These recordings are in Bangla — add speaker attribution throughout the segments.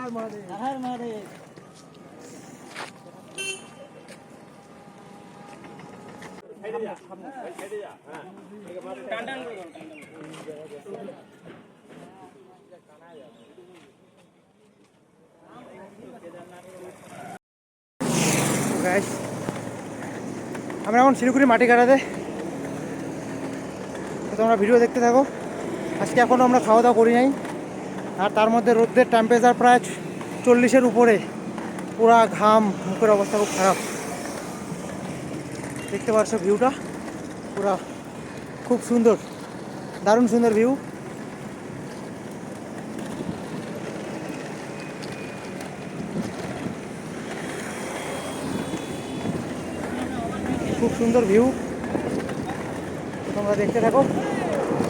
Speaker 1: আমরা এখন শিলিগুড়ি মাটি কাটাতে, তোমরা ভিডিও দেখতে থাকো। আজকে এখনও আমরা খাওয়া দাওয়া করি নাই, আর তার মধ্যে রোদের টেম্পারেচার প্রায় 40-এর উপরে, পুরা ঘাম, মুখের অবস্থা খুব খারাপ। দেখতে পাচ্ছ ভিউটা পুরা খুব সুন্দর, দারুণ সুন্দর ভিউ। খুব সুন্দর ভিউ, তোমরা দেখতে থাকো,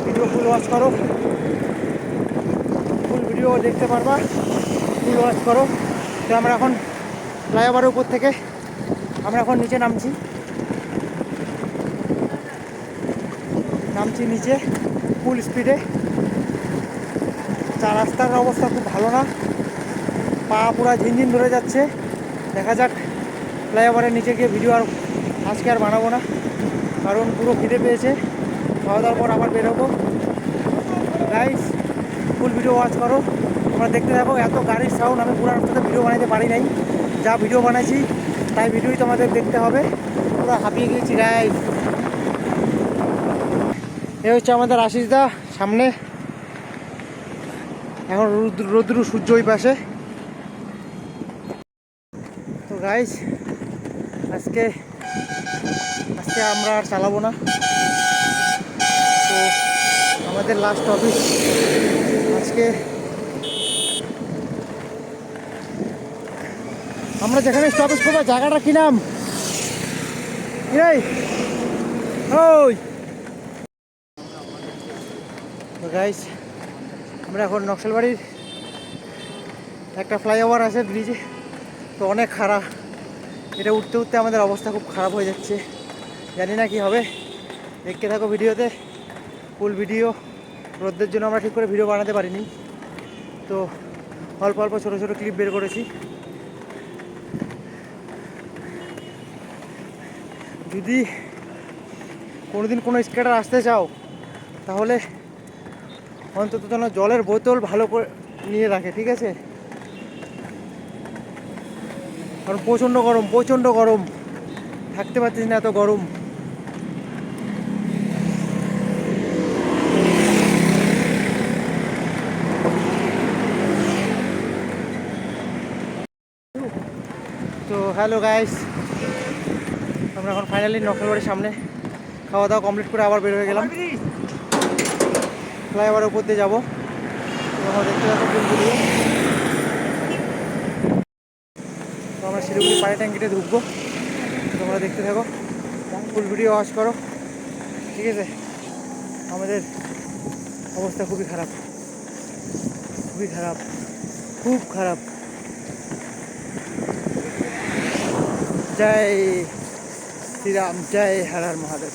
Speaker 1: ভিডিও ফুল ওয়াচ করো, ফুল ভিডিও দেখতে পারবা, ফুল ওয়াচ করো। তো আমরা এখন ফ্লাইওভারের উপর থেকে আমরা এখন নিচে নামছি নিচে ফুল স্পিডে। চা রাস্তার অবস্থা খুব ভালো না, পা পুরা ঝিনঝিন ধরে যাচ্ছে। দেখা যাক, ফ্লাইওভারের নিচে গিয়ে ভিডিও আর আজকে আর বানাবো না, কারণ পুরো খিদে পেয়েছে। খাওয়া দাওয়ার পর আবার বেরোবো। গাইস, ফুল ভিডিও ওয়াচ করো, তোমরা দেখতে থাকো। এত গাড়ির সাউন্ড, আমি পুরো রাস্তাতে ভিডিও বানাতে পারি নাই, যা ভিডিও বানাইছি তাই ভিডিওই তোমাদের দেখতে হবে। পুরো হাঁপিয়ে গিয়েছি গাইস। এ হচ্ছে আমাদের আশিসদা সামনে, এখন রৌদ্র সূর্য ওই পাশে। তো গাইস, আজকে আমরা আর চালাবো না। তো আমাদের লাস্ট অফিস আজকে। আমরা যেখানে স্টপেজ করবো জায়গাটা কি নাম? ওই তো গাইস, আমরা এখন নকশালবাড়ির একটা ফ্লাইওভার আছে ব্রিজে, তো অনেক খারাপ। এটা উঠতে উঠতে আমাদের অবস্থা খুব খারাপ হয়ে যাচ্ছে, জানি না কি হবে। দেখতে থাকো ভিডিওতে, ফুল ভিডিও। রোদের জন্য আমরা ঠিক করে ভিডিও বানাতে পারিনি, তো অল্প অল্প ছোটো ছোটো ক্লিপ বের করেছি। যদি কোনোদিন কোনো স্কেটার আসতে চাও, তাহলে অন্তত যেন জলের বোতল ভালো করে নিয়ে রাখে, ঠিক আছে? কারণ প্রচণ্ড গরম, থাকতে পারছিস না, এত গরম। তো হ্যালো গাইস, আমরা এখন ফাইনালি নকশালবাড়ির সামনে খাওয়া দাওয়া কমপ্লিট করে আবার বের হয়ে গেলাম। ফ্লাইওভারের উপর দিয়ে যাবো, দেখতে পাবো ফুল ভিডিও। তো আমরা শিলিগুড়ি পাড়ি ট্যাঙ্কিতে ঢুকবো, তোমরা দেখতে থাকো, ফুল ভিডিও ওয়াচ করো, ঠিক আছে? আমাদের অবস্থা খুবই খারাপ, খুব খারাপ। জয় শ্রীরাম, জয় হর হর মহাদেব।